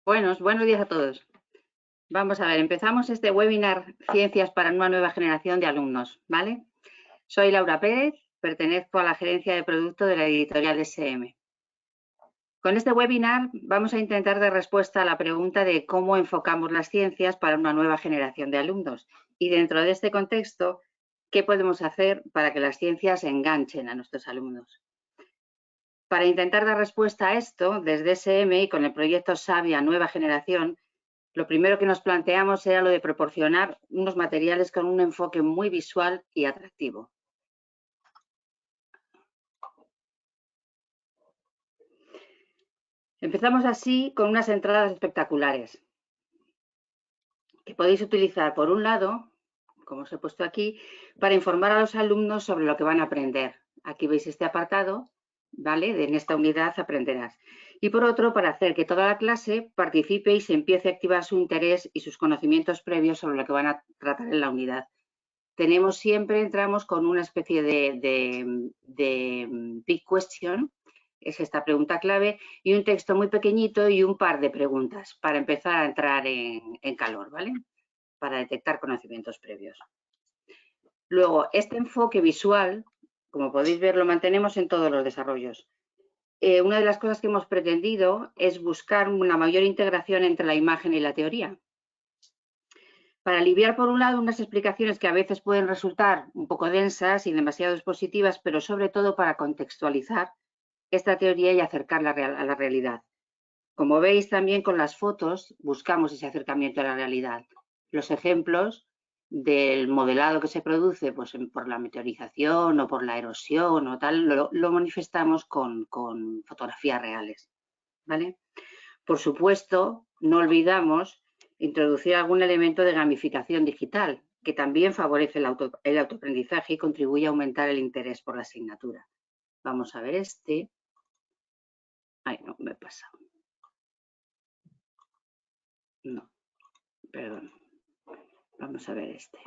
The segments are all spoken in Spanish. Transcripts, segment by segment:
Buenos días a todos. Vamos a ver, empezamos este webinar Ciencias para una nueva generación de alumnos, ¿vale? Soy Laura Pérez, pertenezco a la gerencia de producto de la editorial SM. Con este webinar vamos a intentar dar respuesta a la pregunta de cómo enfocamos las ciencias para una nueva generación de alumnos y dentro de este contexto, ¿qué podemos hacer para que las ciencias enganchen a nuestros alumnos? Para intentar dar respuesta a esto, desde SM y con el proyecto Sabia Nueva Generación, lo primero que nos planteamos era lo de proporcionar unos materiales con un enfoque muy visual y atractivo. Empezamos así con unas entradas espectaculares que podéis utilizar, por un lado, como os he puesto aquí, para informar a los alumnos sobre lo que van a aprender. Aquí veis este apartado, ¿vale? En esta unidad aprenderás. Y por otro, para hacer que toda la clase participe y se empiece a activar su interés y sus conocimientos previos sobre lo que van a tratar en la unidad. Entramos con una especie de big question, es esta pregunta clave, y un texto muy pequeñito y un par de preguntas para empezar a entrar en calor, ¿vale? Para detectar conocimientos previos. Luego, este enfoque visual, como podéis ver, lo mantenemos en todos los desarrollos. Una de las cosas que hemos pretendido es buscar una mayor integración entre la imagen y la teoría. Para aliviar, por un lado, unas explicaciones que a veces pueden resultar un poco densas y demasiado expositivas, pero sobre todo para contextualizar esta teoría y acercarla a la realidad. Como veis, también con las fotos buscamos ese acercamiento a la realidad. Los ejemplos del modelado que se produce pues, por la meteorización o por la erosión o tal, lo manifestamos con fotografías reales, ¿vale? Por supuesto, no olvidamos introducir algún elemento de gamificación digital, que también favorece el autoaprendizaje y contribuye a aumentar el interés por la asignatura. Vamos a ver este. Ay, no, me he pasado. No, perdón. Vamos a ver este.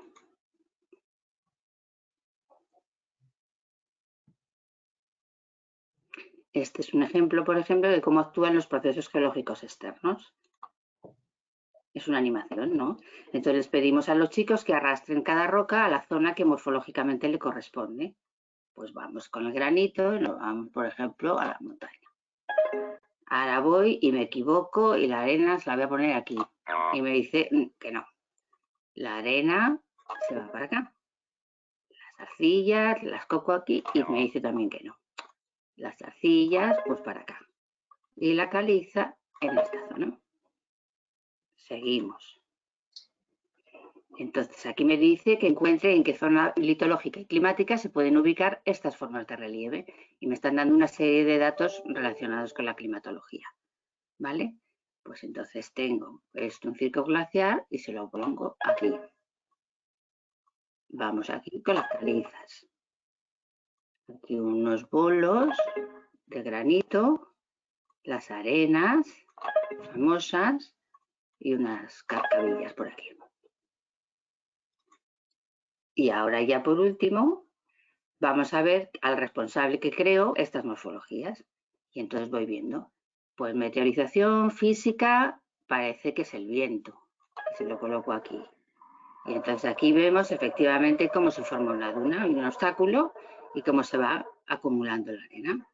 Este es un ejemplo, por ejemplo, de cómo actúan los procesos geológicos externos. Es una animación, ¿no? Entonces les pedimos a los chicos que arrastren cada roca a la zona que morfológicamente le corresponde. Pues vamos con el granito y nos vamos, por ejemplo, a la montaña. Ahora voy y me equivoco y la arena se la voy a poner aquí. Y me dice que no. La arena se va para acá. Las arcillas las cojo aquí y me dice también que no. Las arcillas, pues para acá. Y la caliza en esta zona. Seguimos. Entonces aquí me dice que encuentre en qué zona litológica y climática se pueden ubicar estas formas de relieve y me están dando una serie de datos relacionados con la climatología, ¿vale? Pues entonces tengo esto, un circo glaciar y se lo pongo aquí. Vamos aquí con las calizas. Aquí unos bolos de granito, las arenas famosas y unas cascabillas por aquí. Y ahora ya por último vamos a ver al responsable que creó estas morfologías. Y entonces voy viendo. Pues meteorización física parece que es el viento. Se lo coloco aquí. Y entonces aquí vemos efectivamente cómo se forma una duna, un obstáculo y cómo se va acumulando la arena.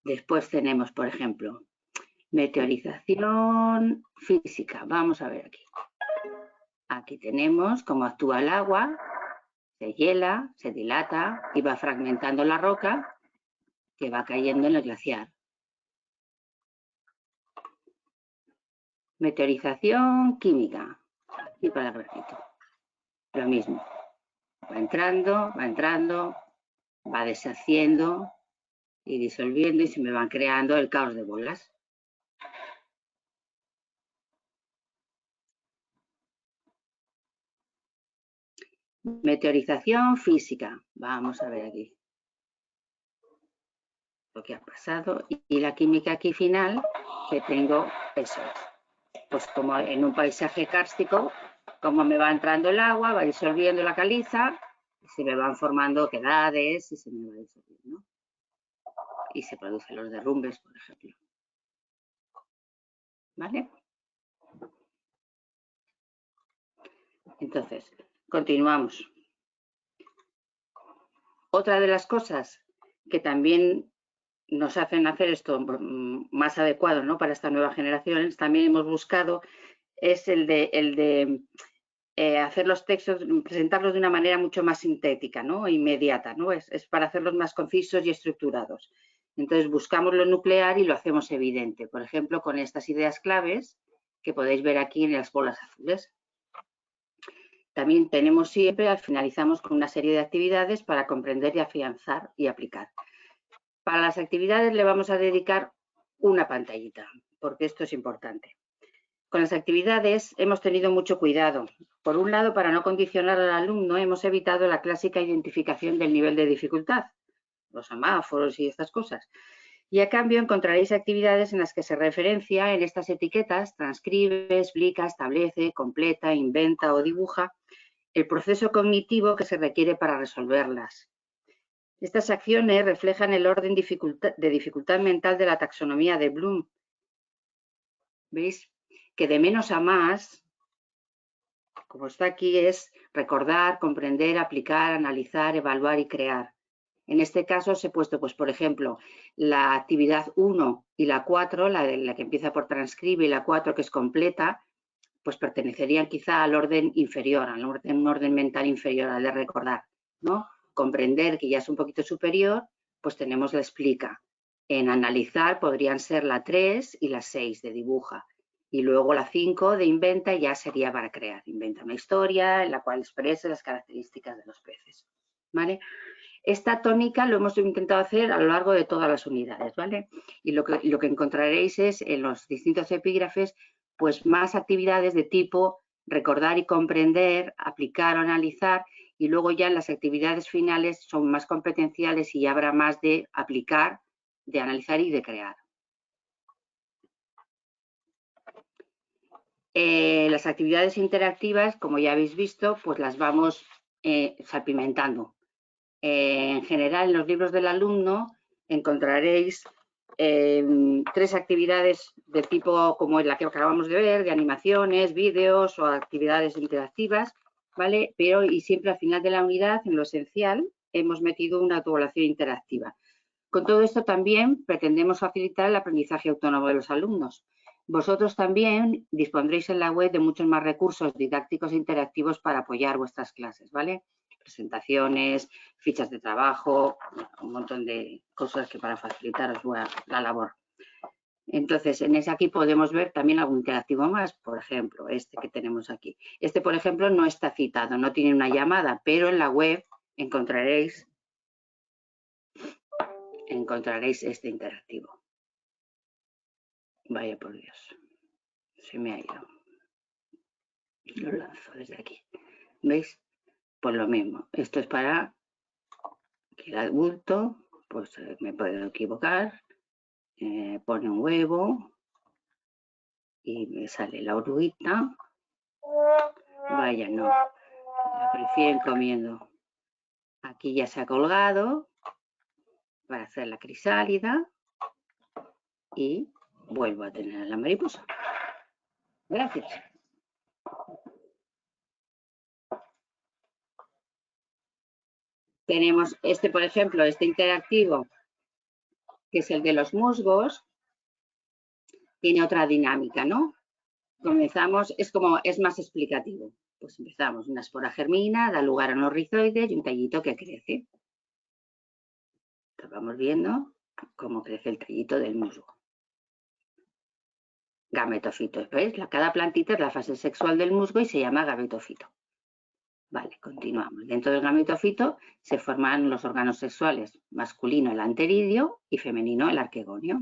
Después tenemos, por ejemplo, meteorización física. Vamos a ver aquí. Aquí tenemos cómo actúa el agua, se hiela, se dilata y va fragmentando la roca que va cayendo en el glaciar. Meteorización química. Aquí para el granito. Lo mismo. Va entrando, va deshaciendo y disolviendo y se me van creando el caos de bolas. Meteorización física. Vamos a ver aquí lo que ha pasado. Y la química aquí final, que tengo eso. Pues como en un paisaje kárstico, Como me va entrando el agua, va disolviendo la caliza, y se me van formando quedades y se me va disolviendo. Y se producen los derrumbes, por ejemplo. ¿Vale? Entonces, continuamos. Otra de las cosas que también nos hacen hacer esto más adecuado, ¿no?, para esta nueva generación, también hemos buscado, es el de hacer los textos, presentarlos de una manera mucho más sintética, ¿no?, inmediata, ¿no? Es para hacerlos más concisos y estructurados. Entonces buscamos lo nuclear y lo hacemos evidente, por ejemplo, con estas ideas claves que podéis ver aquí en las bolas azules. También tenemos siempre, finalizamos con una serie de actividades para comprender y afianzar y aplicar. Para las actividades le vamos a dedicar una pantallita, porque esto es importante. Con las actividades hemos tenido mucho cuidado. Por un lado, para no condicionar al alumno, hemos evitado la clásica identificación del nivel de dificultad, los semáforos y estas cosas. Y a cambio encontraréis actividades en las que se referencia en estas etiquetas, transcribe, explica, establece, completa, inventa o dibuja el proceso cognitivo que se requiere para resolverlas. Estas acciones reflejan el orden de dificultad mental de la taxonomía de Bloom. ¿Veis? Que de menos a más, como está aquí, es recordar, comprender, aplicar, analizar, evaluar y crear. En este caso os he puesto, pues, por ejemplo, la actividad 1 y la 4, la que empieza por transcribe, y la 4 que es completa, pues pertenecerían quizá al orden inferior, un orden mental inferior, al de recordar, ¿no? Comprender, que ya es un poquito superior, pues tenemos la explica. En analizar podrían ser la 3 y la 6 de dibuja. Y luego la 5 de inventa ya sería para crear. Inventa una historia en la cual exprese las características de los peces, ¿vale? Esta tónica lo hemos intentado hacer a lo largo de todas las unidades, ¿vale? Y lo que encontraréis es en los distintos epígrafes, pues más actividades de tipo recordar y comprender, aplicar o analizar, y luego ya en las actividades finales son más competenciales y habrá más de aplicar, de analizar y de crear. Las actividades interactivas, como ya habéis visto, pues las vamos salpimentando. En general, en los libros del alumno encontraréis 3 actividades de tipo como la que acabamos de ver, de animaciones, vídeos o actividades interactivas, ¿vale? Pero y siempre al final de la unidad, en lo esencial, hemos metido una autoevaluación interactiva. Con todo esto también pretendemos facilitar el aprendizaje autónomo de los alumnos. Vosotros también dispondréis en la web de muchos más recursos didácticos e interactivos para apoyar vuestras clases, ¿vale? Presentaciones, fichas de trabajo, un montón de cosas que para facilitaros la labor. Entonces, en ese aquí podemos ver también algún interactivo más, por ejemplo, este que tenemos aquí. Este, por ejemplo, no está citado, no tiene una llamada, pero en la web encontraréis este interactivo. Vaya por Dios, se me ha ido. Lo lanzo desde aquí. ¿Veis? Pues lo mismo. Esto es para que el adulto, pues me puedo equivocar, pone un huevo y me sale la oruguita. Vaya, no. La prefieren comiendo. Aquí ya se ha colgado para hacer la crisálida y vuelvo a tener a la mariposa. Gracias. Tenemos este, por ejemplo, este interactivo, que es el de los musgos, tiene otra dinámica, ¿no? Comenzamos, es más explicativo. Pues empezamos, una espora germina, da lugar a unos rizoides y un tallito que crece. Entonces vamos viendo cómo crece el tallito del musgo. Gametofito, ¿veis? Cada plantita es la fase sexual del musgo y se llama gametofito. Vale, continuamos. Dentro del gametofito se forman los órganos sexuales, masculino el anteridio y femenino el arquegonio.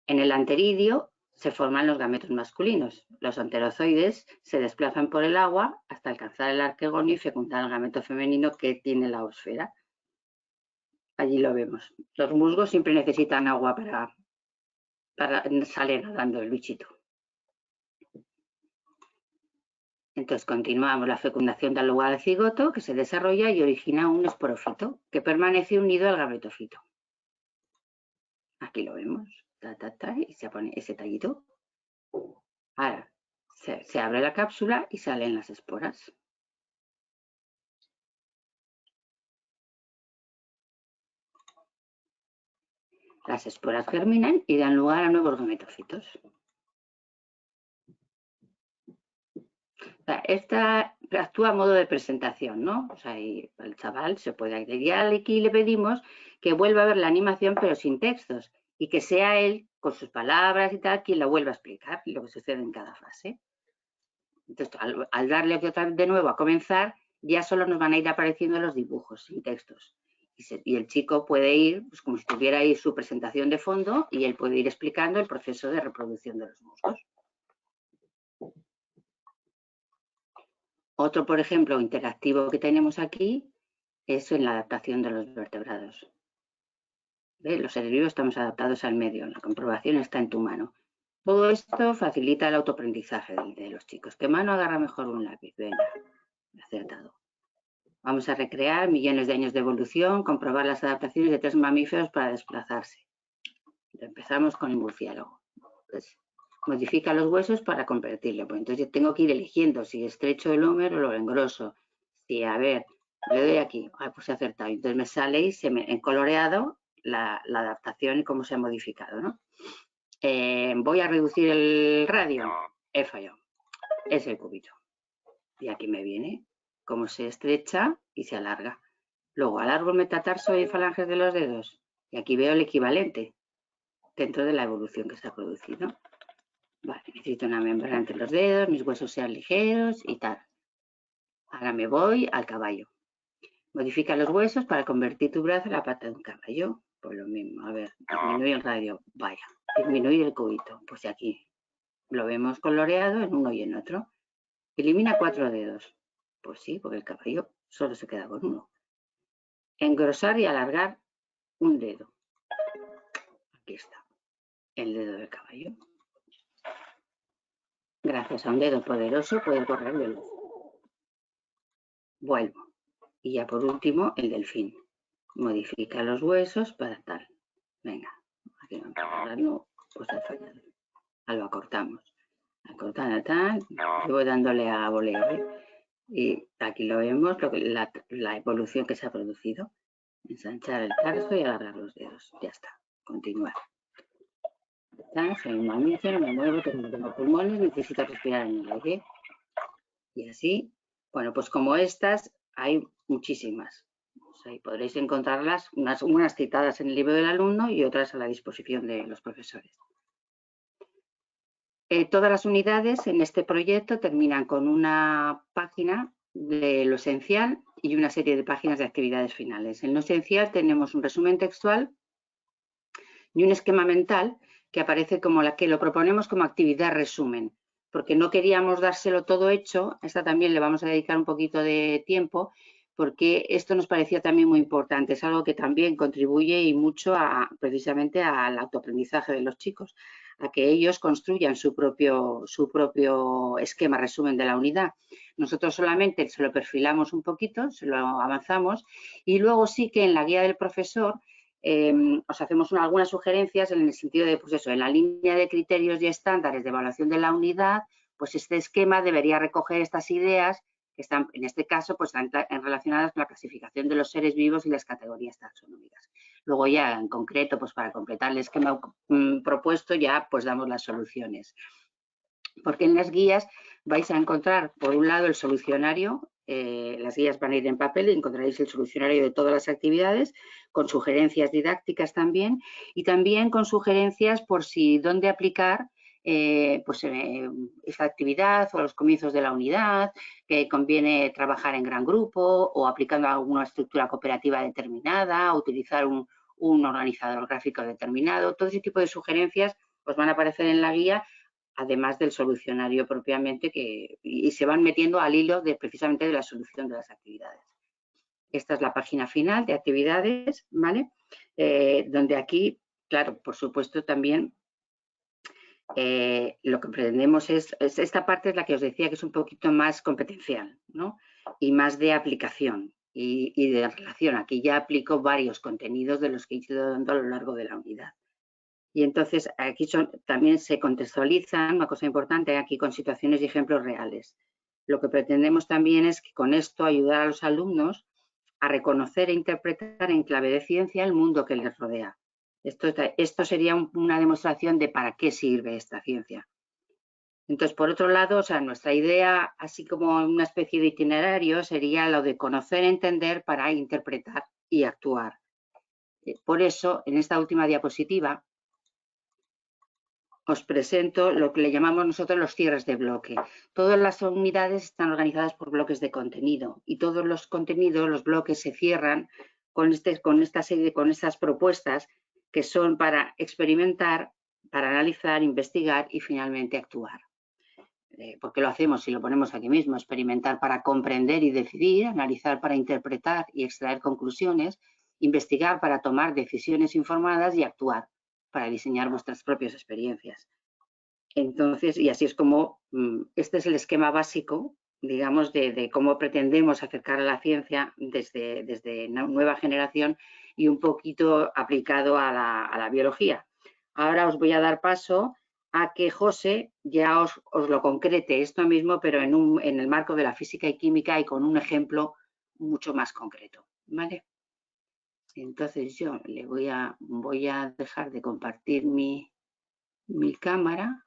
En el anteridio se forman los gametos masculinos. Los anterozoides se desplazan por el agua hasta alcanzar el arquegonio y fecundar el gameto femenino que tiene la ósfera. Allí lo vemos. Los musgos siempre necesitan agua para salir nadando el bichito. Entonces continuamos la fecundación da lugar al cigoto, que se desarrolla y origina un esporófito que permanece unido al gametofito. Aquí lo vemos, y se pone ese tallito. Ahora se abre la cápsula y salen las esporas. Las esporas germinan y dan lugar a nuevos gametocitos. Esta actúa a modo de presentación, ¿no? O sea, y el chaval se puede ir. Y aquí le pedimos que vuelva a ver la animación, pero sin textos, y que sea él, con sus palabras y tal, quien la vuelva a explicar lo que sucede en cada fase. Entonces, al darle de nuevo a comenzar, ya solo nos van a ir apareciendo los dibujos sin textos. Y el chico puede ir, pues como si tuviera ahí su presentación de fondo, y él puede ir explicando el proceso de reproducción de los musgos. Otro, por ejemplo, interactivo que tenemos aquí es en la adaptación de los vertebrados. ¿Ves? Los seres vivos estamos adaptados al medio, la comprobación está en tu mano. Todo esto facilita el autoaprendizaje de los chicos. ¿Qué mano agarra mejor un lápiz? Venga, acertado. Vamos a recrear millones de años de evolución, comprobar las adaptaciones de 3 mamíferos para desplazarse. Empezamos con el murciélago. Pues, modifica los huesos para convertirlo. Pues entonces yo tengo que ir eligiendo si estrecho el húmero o lo engroso. Si, a ver, le doy aquí, pues he acertado. Entonces me sale y se me en coloreado la adaptación y cómo se ha modificado, ¿no? Voy a reducir el radio. He fallado. Es el cubito. Y aquí me viene cómo se estrecha y se alarga. Luego, al árbol metatarso y falanges de los dedos. Y aquí veo el equivalente dentro de la evolución que se ha producido. Vale, necesito una membrana entre los dedos, mis huesos sean ligeros y tal. Ahora me voy al caballo. Modifica los huesos para convertir tu brazo en la pata de un caballo. Pues lo mismo, a ver, disminuye el radio. Vaya, disminuye el cubito. Pues aquí lo vemos coloreado en uno y en otro. Elimina 4 dedos. Pues sí, porque el caballo solo se queda con uno. Engrosar y alargar un dedo. Aquí está, el dedo del caballo. Gracias a un dedo poderoso puede correr veloz. Vuelvo. Y ya por último, el delfín. Modifica los huesos para tal. Venga, aquí vamos a agarrarlo, pues ha fallado. Lo acortamos. Acortar tal, yo voy dándole a voleo, ¿eh? Y aquí lo vemos, la evolución que se ha producido. Ensanchar el tarso y alargar los dedos. Ya está. Continuar. Soy un mamífero, me muevo, tengo pulmones, necesito respirar en el aire. Y así, bueno, pues como estas, hay muchísimas. O sea, y podréis encontrarlas, unas citadas en el libro del alumno y otras a la disposición de los profesores. Todas las unidades en este proyecto terminan con una página de lo esencial y una serie de páginas de actividades finales. En lo esencial tenemos un resumen textual y un esquema mental que aparece como la que lo proponemos como actividad resumen, porque no queríamos dárselo todo hecho. A esta también le vamos a dedicar un poquito de tiempo, porque esto nos parecía también muy importante. Es algo que también contribuye y mucho precisamente al autoaprendizaje de los chicos, a que ellos construyan su propio esquema resumen de la unidad. Nosotros solamente se lo perfilamos un poquito, se lo avanzamos, y luego sí que en la guía del profesor os hacemos algunas sugerencias en el sentido de, pues eso, en la línea de criterios y estándares de evaluación de la unidad, pues este esquema debería recoger estas ideas que están, en este caso, pues están relacionadas con la clasificación de los seres vivos y las categorías taxonómicas. Luego ya, en concreto, pues para completar el esquema propuesto, ya pues damos las soluciones. Porque en las guías vais a encontrar, por un lado, el solucionario. Las guías van a ir en papel y encontraréis el solucionario de todas las actividades, con sugerencias didácticas también, y también con sugerencias por si dónde aplicar esa actividad o a los comienzos de la unidad, que conviene trabajar en gran grupo o aplicando alguna estructura cooperativa determinada, utilizar un organizador gráfico determinado. Todo ese tipo de sugerencias os van a aparecer en la guía, además del solucionario propiamente, y se van metiendo al hilo precisamente de la solución de las actividades. Esta es la página final de actividades, ¿vale? Donde aquí, claro, por supuesto también lo que pretendemos es esta parte es la que os decía que es un poquito más competencial, ¿no? Y más de aplicación y de relación. Aquí ya aplico varios contenidos de los que he ido dando a lo largo de la unidad. Y entonces aquí también se contextualizan, una cosa importante aquí, con situaciones y ejemplos reales. Lo que pretendemos también es que con esto ayudar a los alumnos a reconocer e interpretar en clave de ciencia el mundo que les rodea. Esto sería una demostración de para qué sirve esta ciencia. Entonces, por otro lado, o sea, nuestra idea, así como una especie de itinerario, sería lo de conocer, entender para interpretar y actuar. Por eso, en esta última diapositiva, os presento lo que le llamamos nosotros los cierres de bloque. Todas las unidades están organizadas por bloques de contenido y todos los contenidos, los bloques se cierran con estas propuestas que son para experimentar, para analizar, investigar y finalmente actuar. ¿Por qué lo hacemos si lo ponemos aquí mismo? Experimentar para comprender y decidir, analizar para interpretar y extraer conclusiones, investigar para tomar decisiones informadas y actuar para diseñar vuestras propias experiencias. Entonces, y así es como, este es el esquema básico, digamos, de cómo pretendemos acercar a la ciencia desde una nueva generación y un poquito aplicado a la biología. Ahora os voy a dar paso a que José ya os lo concrete esto mismo, pero en el marco de la física y química y con un ejemplo mucho más concreto, ¿vale? Entonces yo le voy a dejar de compartir mi cámara.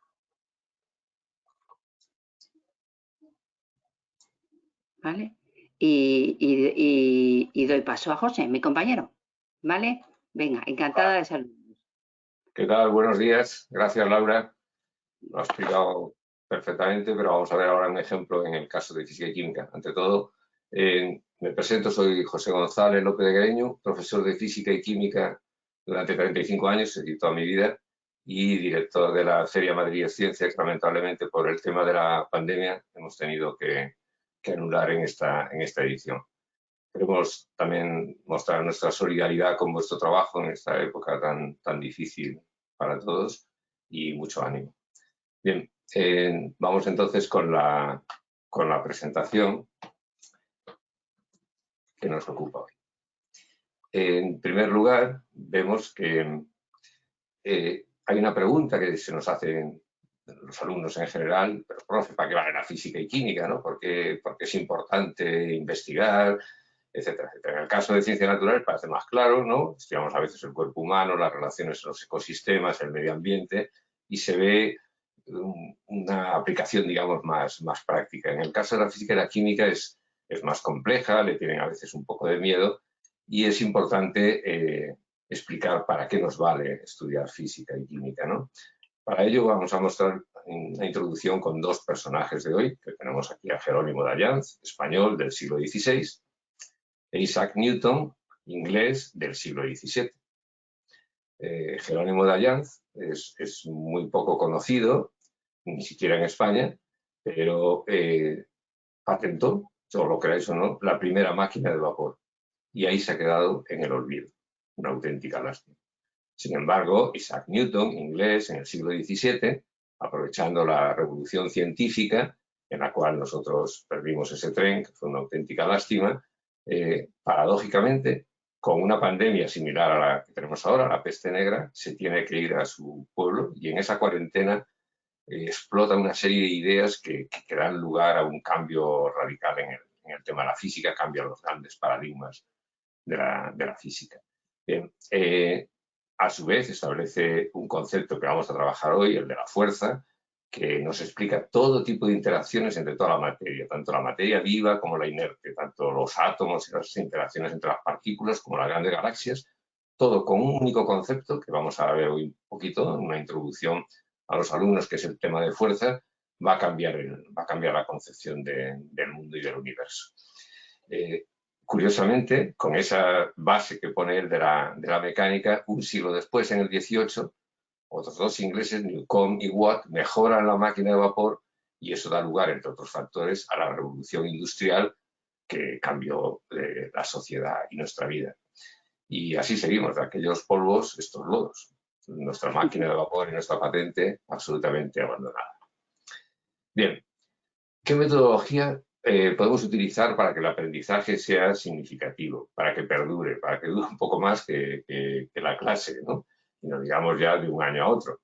¿Vale? Y doy paso a José, mi compañero, ¿vale? Venga, encantada de saludar. ¿Qué tal? Buenos días. Gracias, Laura. Lo has explicado perfectamente, pero vamos a ver ahora un ejemplo en el caso de física y química. Ante todo, me presento, soy José González López de Guereño, profesor de física y química durante 35 años, es decir, toda mi vida, y director de la Feria Madrid Ciencia, que lamentablemente por el tema de la pandemia hemos tenido que anular en esta edición. Queremos también mostrar nuestra solidaridad con vuestro trabajo en esta época tan difícil para todos y mucho ánimo. Bien, vamos entonces con la presentación que nos ocupa hoy. En primer lugar, vemos que hay una pregunta que se nos hacen los alumnos en general, pero profe, ¿para qué vale la física y química? ¿No? ¿Por qué es importante investigar? Etcétera, etcétera. En el caso de ciencias naturales parece más claro, ¿no? Estudiamos a veces el cuerpo humano, las relaciones en los ecosistemas, el medio ambiente, y se ve una aplicación, digamos, más práctica. En el caso de la física y la química es más compleja, le tienen a veces un poco de miedo, y es importante explicar para qué nos vale estudiar física y química, ¿no? Para ello vamos a mostrar una introducción con dos personajes de hoy, que tenemos aquí a Jerónimo de Allanz, español del siglo XVI, e Isaac Newton, inglés del siglo XVII. Jerónimo de Allanz es muy poco conocido, ni siquiera en España, pero patentó, o lo creáis o no, la primera máquina de vapor. Y ahí se ha quedado en el olvido. Una auténtica lástima. Sin embargo, Isaac Newton, inglés, en el siglo XVII, aprovechando la revolución científica, en la cual nosotros perdimos ese tren, que fue una auténtica lástima, paradójicamente, con una pandemia similar a la que tenemos ahora, la peste negra, se tiene que ir a su pueblo y en esa cuarentena explota una serie de ideas que dan lugar a un cambio radical en el tema de la física, cambian los grandes paradigmas de la física. Bien, a su vez establece un concepto que vamos a trabajar hoy, el de la fuerza, que nos explica todo tipo de interacciones entre toda la materia, tanto la materia viva como la inerte, tanto los átomos y las interacciones entre las partículas como las grandes galaxias, todo con un único concepto que vamos a ver hoy un poquito, en una introducción a los alumnos, que es el tema de fuerza, va a cambiar la concepción del mundo y del universo. Curiosamente, con esa base que pone él de la mecánica, un siglo después, en el XVIII, otros dos ingleses, Newcomb y Watt, mejoran la máquina de vapor y eso da lugar, entre otros factores, a la revolución industrial que cambió la sociedad y nuestra vida. Y así seguimos, de aquellos polvos, estos lodos. nuestra máquina de vapor y nuestra patente absolutamente abandonada. Bien, ¿qué metodología podemos utilizar para que el aprendizaje sea significativo, para que perdure, para que dure un poco más que la clase, ¿no? Y no digamos ya de un año a otro?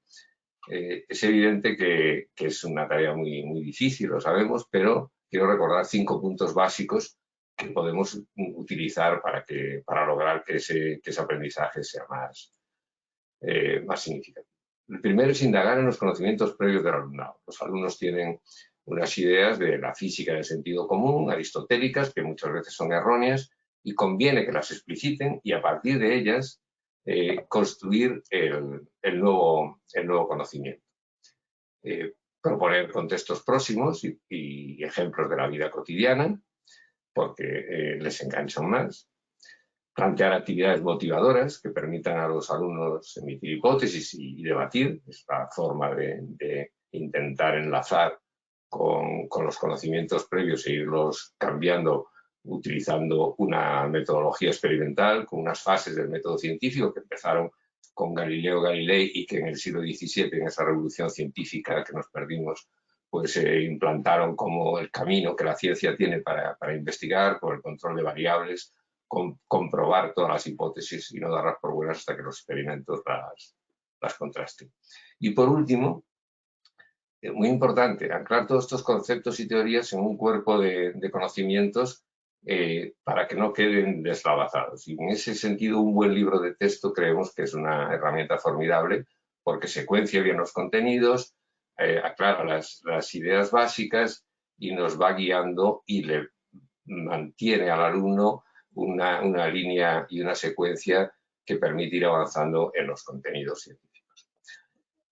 Es evidente que es una tarea muy, muy difícil, lo sabemos, pero quiero recordar 5 puntos básicos que podemos utilizar para lograr que ese aprendizaje sea más significativo. El primero es indagar en los conocimientos previos del alumnado. Los alumnos tienen unas ideas de la física del sentido común, aristotélicas, que muchas veces son erróneas, y conviene que las expliciten y a partir de ellas construir el nuevo conocimiento. Proponer contextos próximos y ejemplos de la vida cotidiana, porque les enganchan más. Plantear actividades motivadoras que permitan a los alumnos emitir hipótesis y debatir. Es la forma de intentar enlazar con los conocimientos previos e irlos cambiando utilizando una metodología experimental con unas fases del método científico que empezaron con Galileo Galilei y que en el siglo XVII, en esa revolución científica que nos perdimos, pues se implantaron como el camino que la ciencia tiene para investigar, por el control de variables, comprobar todas las hipótesis y no darlas por buenas hasta que los experimentos las contrasten. Y por último, muy importante, anclar todos estos conceptos y teorías en un cuerpo de conocimientos para que no queden deslavazados. Y en ese sentido, un buen libro de texto creemos que es una herramienta formidable porque secuencia bien los contenidos, aclara las ideas básicas y nos va guiando y le mantiene al alumno una línea y una secuencia que permite ir avanzando en los contenidos científicos.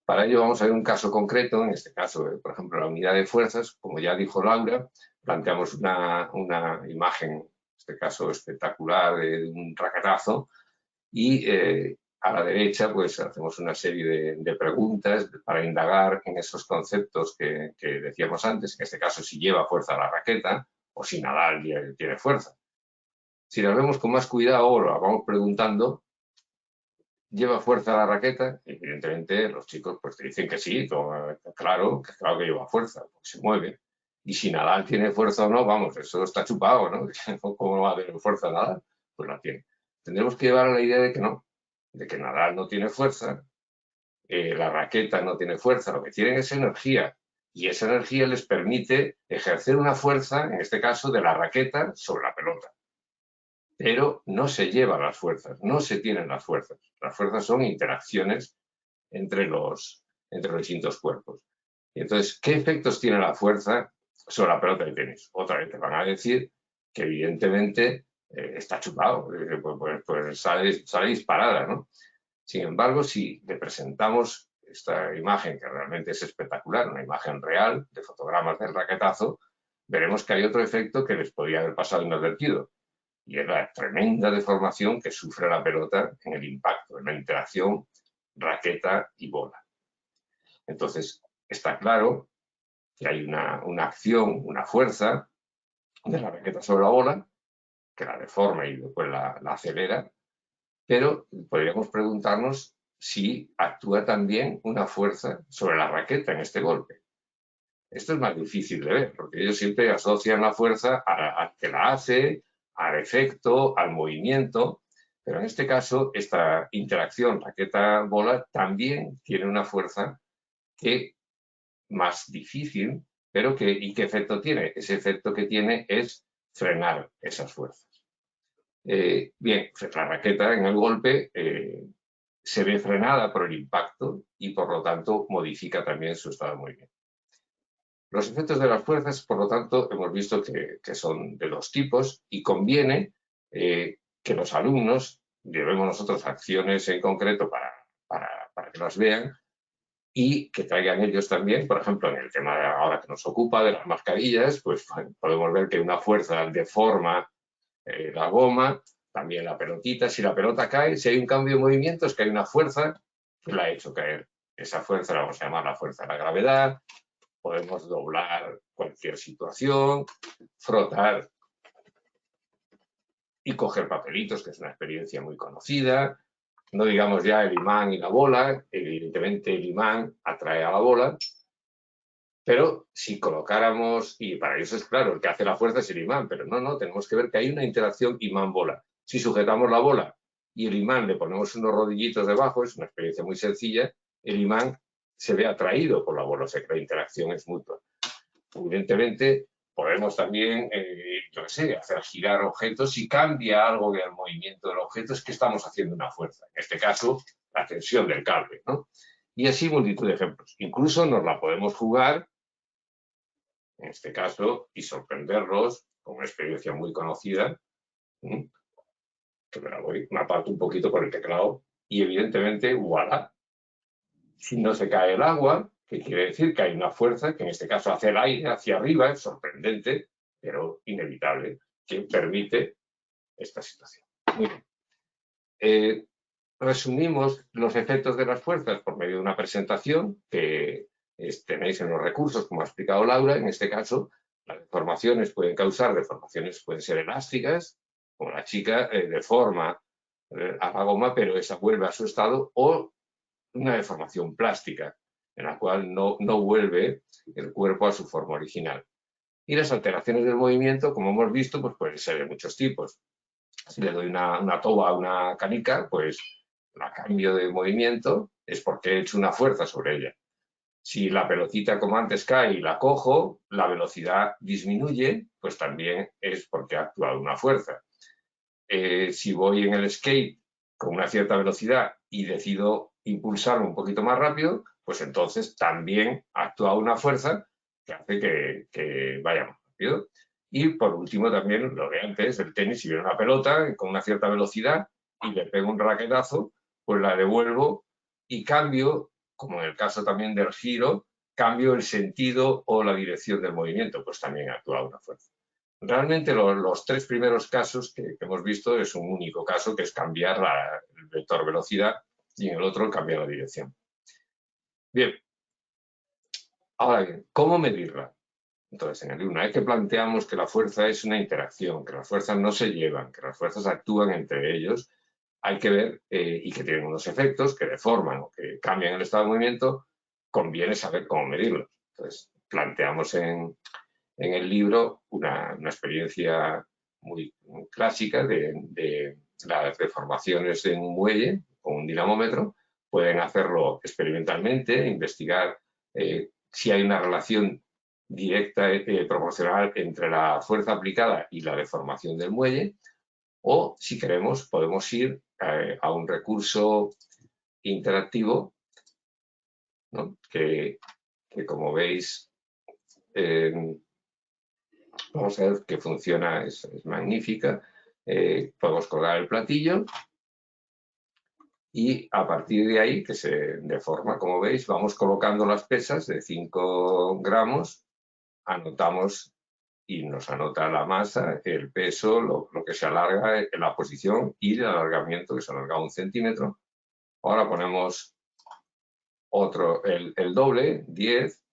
Para ello vamos a ver un caso concreto, en este caso, por ejemplo, la unidad de fuerzas. Como ya dijo Laura, planteamos una imagen, en este caso espectacular, de un raquetazo y a la derecha pues hacemos una serie de preguntas para indagar en esos conceptos que decíamos antes, en este caso si lleva fuerza la raqueta o si Nadal tiene fuerza. Si las vemos con más cuidado o lo vamos preguntando, ¿lleva fuerza la raqueta? Evidentemente los chicos pues te dicen que sí, claro que lleva fuerza, porque se mueve. Y si Nadal tiene fuerza o no, vamos, eso está chupado, ¿no? ¿Cómo va a tener fuerza Nadal? Pues la tiene. Tendremos que llevar a la idea de que no, de que Nadal no tiene fuerza, la raqueta no tiene fuerza, lo que tienen es energía. Y esa energía les permite ejercer una fuerza, en este caso, de la raqueta sobre la pelota. Pero no se llevan las fuerzas, no se tienen las fuerzas. Las fuerzas son interacciones entre los distintos cuerpos. Y entonces, ¿qué efectos tiene la fuerza sobre la pelota de tenis? Otra vez te van a decir que evidentemente está chupado, pues sale disparada, ¿no? Sin embargo, si le presentamos esta imagen, que realmente es espectacular, una imagen real de fotogramas del raquetazo, veremos que hay otro efecto que les podría haber pasado inadvertido, y es la tremenda deformación que sufre la pelota en el impacto, en la interacción raqueta y bola. Entonces, está claro que hay una acción, una fuerza de la raqueta sobre la bola, que la deforma y después la acelera, pero podríamos preguntarnos si actúa también una fuerza sobre la raqueta en este golpe. Esto es más difícil de ver, porque ellos siempre asocian la fuerza al que la hace, al efecto, al movimiento, pero en este caso esta interacción raqueta-bola también tiene una fuerza que más difícil, pero ¿y qué efecto tiene? Ese efecto que tiene es frenar esas fuerzas. Bien, pues la raqueta en el golpe se ve frenada por el impacto y por lo tanto modifica también su estado de movimiento. Los efectos de las fuerzas, por lo tanto, hemos visto que son de dos tipos y conviene que los alumnos llevemos nosotros acciones en concreto para que las vean y que traigan ellos también, por ejemplo, en el tema de ahora que nos ocupa de las mascarillas, pues podemos ver que una fuerza deforma la goma, también la pelotita. Si la pelota cae, si hay un cambio de movimiento, es que hay una fuerza que la ha hecho caer. Esa fuerza la vamos a llamar la fuerza de la gravedad. Podemos doblar cualquier situación, frotar y coger papelitos, que es una experiencia muy conocida. No digamos ya el imán y la bola, evidentemente el imán atrae a la bola, pero si colocáramos, y para eso es claro, el que hace la fuerza es el imán, pero no, tenemos que ver que hay una interacción imán-bola. Si sujetamos la bola y el imán le ponemos unos rodillitos debajo, es una experiencia muy sencilla, el imán se ve atraído por la bola, o sea que la interacción es mutua. Evidentemente, podemos también, yo qué sé, hacer girar objetos. Si cambia algo en el movimiento del objeto, es que estamos haciendo una fuerza. En este caso, la tensión del cable, ¿no? Y así multitud de ejemplos. Incluso nos la podemos jugar, en este caso, y sorprenderlos con una experiencia muy conocida, que me aparto un poquito por el teclado, y evidentemente, voilà. Si no se cae el agua, que quiere decir que hay una fuerza, que en este caso hace el aire hacia arriba, es sorprendente, pero inevitable, que permite esta situación. Muy bien. Resumimos los efectos de las fuerzas por medio de una presentación que tenéis en los recursos, como ha explicado Laura. En este caso, las deformaciones pueden causar deformaciones, pueden ser elásticas, como la chica deforma a la goma, pero esa vuelve a su estado, o una deformación plástica, en la cual no vuelve el cuerpo a su forma original. Y las alteraciones del movimiento, como hemos visto, pues pueden ser de muchos tipos. Si le doy una toba a una canica, pues la cambio de movimiento es porque he hecho una fuerza sobre ella. Si la pelotita como antes cae y la cojo, la velocidad disminuye, pues también es porque ha actuado una fuerza. Si voy en el skate con una cierta velocidad y decido impulsarme un poquito más rápido, pues entonces también actúa una fuerza que hace que vaya más rápido. Y por último también lo de antes, el tenis, si viene una pelota con una cierta velocidad y le pego un raquetazo, pues la devuelvo y cambio, como en el caso también del giro, cambio el sentido o la dirección del movimiento, pues también actúa una fuerza. Realmente los tres primeros casos que hemos visto es un único caso, que es cambiar el vector velocidad, y en el otro cambiar la dirección. Bien, ahora bien, ¿cómo medirla? Entonces, en el una vez que planteamos que la fuerza es una interacción, que las fuerzas no se llevan, que las fuerzas actúan entre ellos, hay que ver, y que tienen unos efectos que deforman o que cambian el estado de movimiento, conviene saber cómo medirlos. Entonces, planteamos en el libro una experiencia muy clásica de las deformaciones en un muelle con un dinamómetro. Pueden hacerlo experimentalmente, investigar si hay una relación directa proporcional entre la fuerza aplicada y la deformación del muelle, o si queremos podemos ir a un recurso interactivo, ¿no? que como veis vamos a ver que funciona, es magnífica. Podemos colgar el platillo y a partir de ahí, que se deforma, como veis, vamos colocando las pesas de 5 gramos, anotamos y nos anota la masa, el peso, lo que se alarga en la posición y el alargamiento, que se alarga 1 centímetro. Ahora ponemos el doble, 10,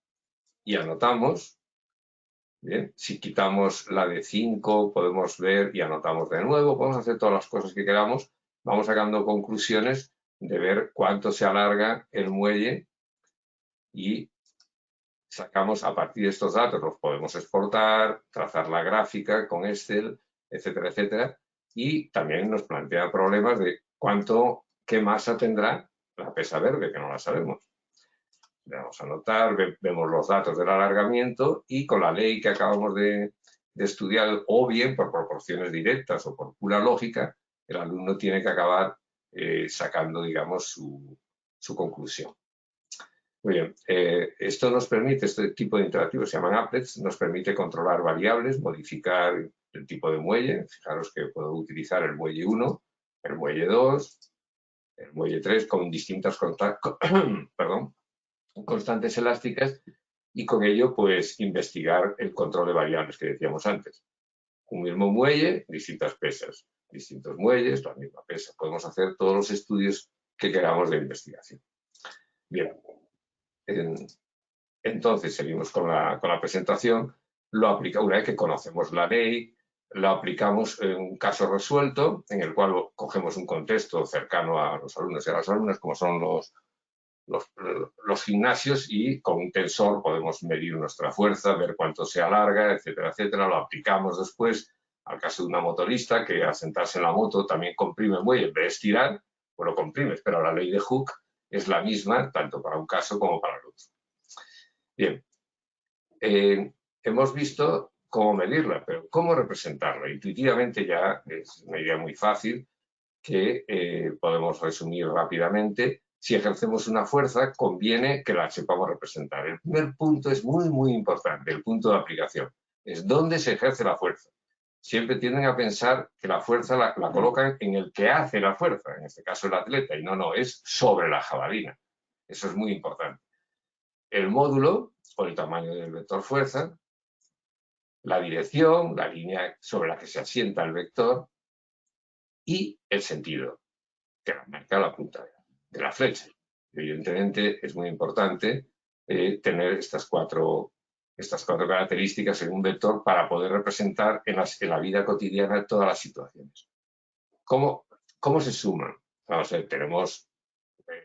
y anotamos. Bien, si quitamos la de 5, podemos ver y anotamos de nuevo, podemos hacer todas las cosas que queramos, vamos sacando conclusiones de ver cuánto se alarga el muelle y sacamos a partir de estos datos, los podemos exportar, trazar la gráfica con Excel, etcétera, etcétera, y también nos plantea problemas de qué masa tendrá la pesa verde, que no la sabemos. Le vamos a anotar, vemos los datos del alargamiento y con la ley que acabamos de estudiar, o bien por proporciones directas o por pura lógica, el alumno tiene que acabar sacando, digamos, su conclusión. Muy bien, esto nos permite, este tipo de interactivos se llaman applets, nos permite controlar variables, modificar el tipo de muelle. Fijaros que puedo utilizar el muelle 1, el muelle 2, el muelle 3 con distintas constantes elásticas y con ello pues investigar el control de variables que decíamos antes. Un mismo muelle, distintas pesas, distintos muelles, la misma pesa. Podemos hacer todos los estudios que queramos de investigación. Bien, entonces seguimos con la presentación. Lo aplica una vez que conocemos la ley, lo aplicamos en un caso resuelto, en el cual cogemos un contexto cercano a los alumnos y a las alumnas, como son los gimnasios, y con un tensor podemos medir nuestra fuerza, ver cuánto se alarga, etcétera, etcétera. Lo aplicamos después al caso de una motorista que al sentarse en la moto también comprime el muelle en vez de estirar, pues lo comprimes, pero la ley de Hooke es la misma tanto para un caso como para el otro. Bien, hemos visto cómo medirla, pero ¿cómo representarla? Intuitivamente ya es una idea muy fácil que podemos resumir rápidamente. Si ejercemos una fuerza, conviene que la sepamos representar. El primer punto es muy, muy importante, el punto de aplicación. Es dónde se ejerce la fuerza. Siempre tienden a pensar que la fuerza la colocan en el que hace la fuerza, en este caso el atleta, y no, es sobre la jabalina. Eso es muy importante. El módulo, o el tamaño del vector fuerza, la dirección, la línea sobre la que se asienta el vector, y el sentido, que marca la punta de la flecha. Evidentemente es muy importante tener estas cuatro características en un vector para poder representar en la vida cotidiana todas las situaciones. ¿Cómo se suman? Vamos a ver, tenemos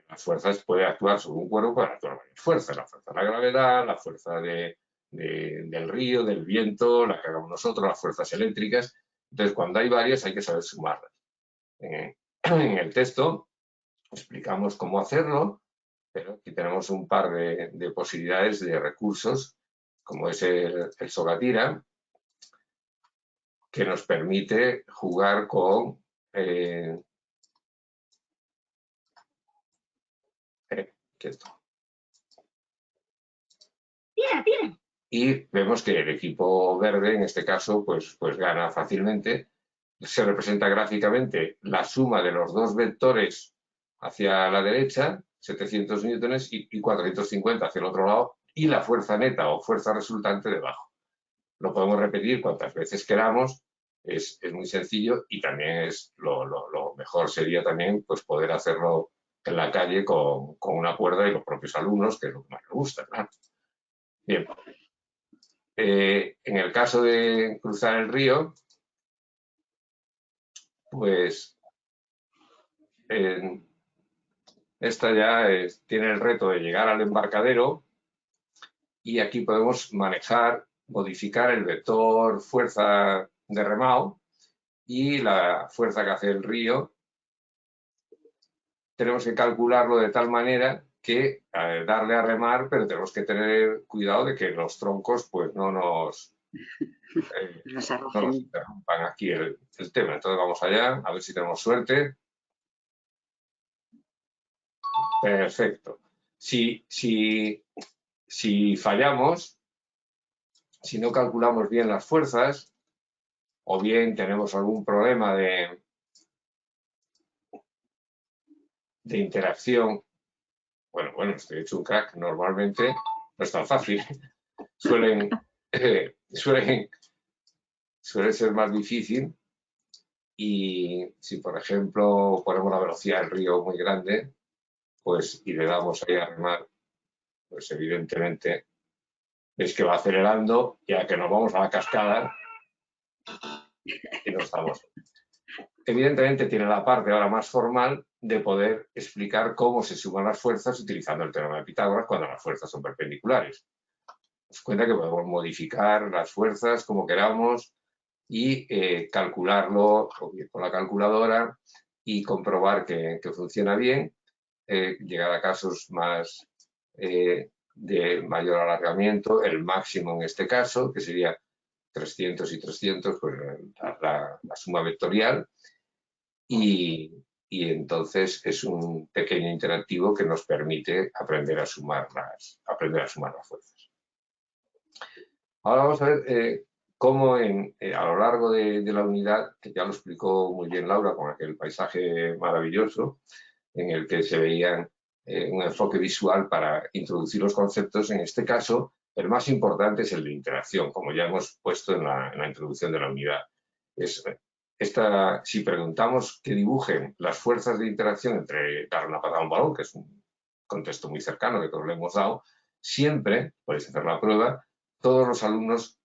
las fuerzas, puede actuar sobre un cuerpo, puede actuar varias fuerzas, la fuerza de la gravedad, la fuerza del río, del viento, la que hagamos nosotros, las fuerzas eléctricas. Entonces, cuando hay varias hay que saber sumarlas. En el texto explicamos cómo hacerlo, pero aquí tenemos un par de posibilidades de recursos, como es el Sogatira, que nos permite jugar con y vemos que el equipo verde, en este caso, pues gana fácilmente. Se representa gráficamente la suma de los dos vectores hacia la derecha, 700 newtones, y 450 hacia el otro lado, y la fuerza neta o fuerza resultante debajo. Lo podemos repetir cuantas veces queramos, es muy sencillo, y también es lo mejor sería también pues poder hacerlo en la calle con una cuerda y los propios alumnos, que es lo que más les gusta, claro. Bien. En el caso de cruzar el río, pues esta ya tiene el reto de llegar al embarcadero, y aquí podemos manejar, modificar el vector fuerza de remado y la fuerza que hace el río. Tenemos que calcularlo de tal manera que darle a remar, pero tenemos que tener cuidado de que los troncos pues no nos interrumpan aquí el tema. Entonces vamos allá, a ver si tenemos suerte. Perfecto. Si fallamos, si no calculamos bien las fuerzas, o bien tenemos algún problema de interacción, bueno, estoy hecho un crack, normalmente no es tan fácil. Suele ser más difícil, y si, por ejemplo, ponemos la velocidad del río muy grande, pues y le damos ahí a remar, pues evidentemente es que va acelerando, ya que nos vamos a la cascada y no estamos. Evidentemente tiene la parte ahora más formal de poder explicar cómo se suman las fuerzas utilizando el teorema de Pitágoras cuando las fuerzas son perpendiculares. Nos cuenta que podemos modificar las fuerzas como queramos y calcularlo con la calculadora y comprobar que funciona bien, llegar a casos más de mayor alargamiento, el máximo en este caso, que sería 300 y 300, pues la suma vectorial, y entonces es un pequeño interactivo que nos permite aprender a sumar las fuerzas. Ahora vamos a ver cómo a lo largo de la unidad, que ya lo explicó muy bien Laura con aquel paisaje maravilloso, en el que se veían un enfoque visual para introducir los conceptos. En este caso, el más importante es el de interacción, como ya hemos puesto en la introducción de la unidad. Si preguntamos que dibujen las fuerzas de interacción entre dar una patada a un balón, que es un contexto muy cercano que todos le hemos dado, siempre, podéis hacer la prueba, todos los alumnos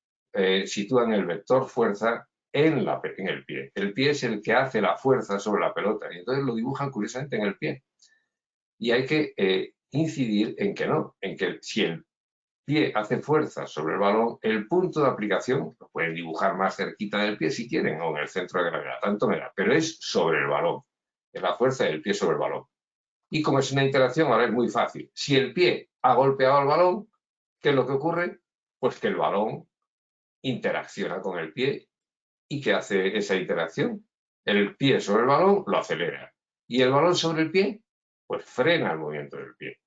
sitúan el vector fuerza en el pie. El pie es el que hace la fuerza sobre la pelota y entonces lo dibujan curiosamente en el pie. Y hay que incidir en que no, en que si el pie hace fuerza sobre el balón, el punto de aplicación lo pueden dibujar más cerquita del pie si quieren o en el centro de gravedad, tanto me da, pero es sobre el balón, es la fuerza del pie sobre el balón. Y como es una interacción, ahora es muy fácil. Si el pie ha golpeado al balón, ¿qué es lo que ocurre? Pues que el balón interacciona con el pie. ¿Y qué hace esa interacción? El pie sobre el balón lo acelera. ¿Y el balón sobre el pie? Pues frena el movimiento del pie.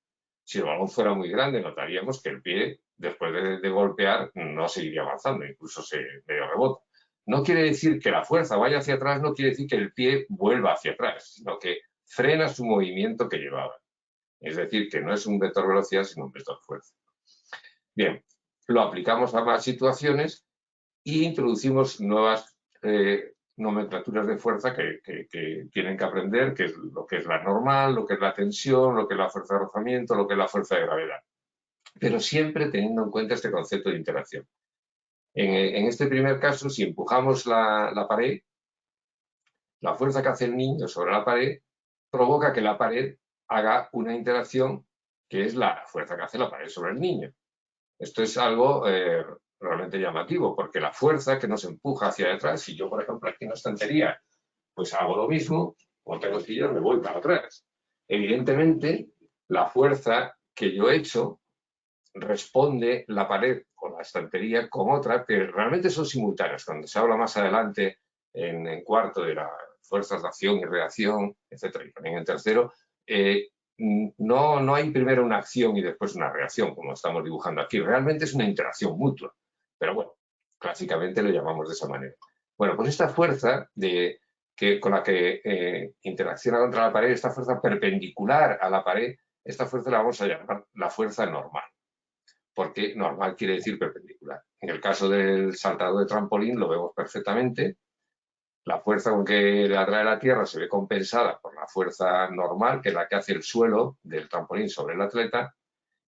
Si el balón fuera muy grande, notaríamos que el pie, después de golpear, no seguiría avanzando, incluso se medio rebota. No quiere decir que la fuerza vaya hacia atrás, no quiere decir que el pie vuelva hacia atrás, sino que frena su movimiento que llevaba. Es decir, que no es un vector velocidad, sino un vector fuerza. Bien, lo aplicamos a más situaciones y introducimos nuevas nomenclaturas de fuerza que tienen que aprender, que es lo que es la normal, lo que es la tensión, lo que es la fuerza de rozamiento, lo que es la fuerza de gravedad. Pero siempre teniendo en cuenta este concepto de interacción. En este primer caso, si empujamos la pared, la fuerza que hace el niño sobre la pared provoca que la pared haga una interacción que es la fuerza que hace la pared sobre el niño. Esto es algo realmente llamativo, porque la fuerza que nos empuja hacia atrás, si yo, por ejemplo, aquí en la estantería, pues hago lo mismo, como tengo sillas, me voy para atrás. Evidentemente, la fuerza que yo he hecho responde la pared o la estantería con otra, que realmente son simultáneas. Cuando se habla más adelante en cuarto de las fuerzas de acción y reacción, etcétera, y también en tercero, no hay primero una acción y después una reacción, como estamos dibujando aquí. Realmente es una interacción mutua. Pero bueno, clásicamente lo llamamos de esa manera. Bueno, pues esta fuerza con la que interacciona contra la pared, esta fuerza perpendicular a la pared, esta fuerza la vamos a llamar la fuerza normal. Porque normal quiere decir perpendicular. En el caso del saltador de trampolín lo vemos perfectamente. La fuerza con que le atrae la tierra se ve compensada por la fuerza normal, que es la que hace el suelo del trampolín sobre el atleta.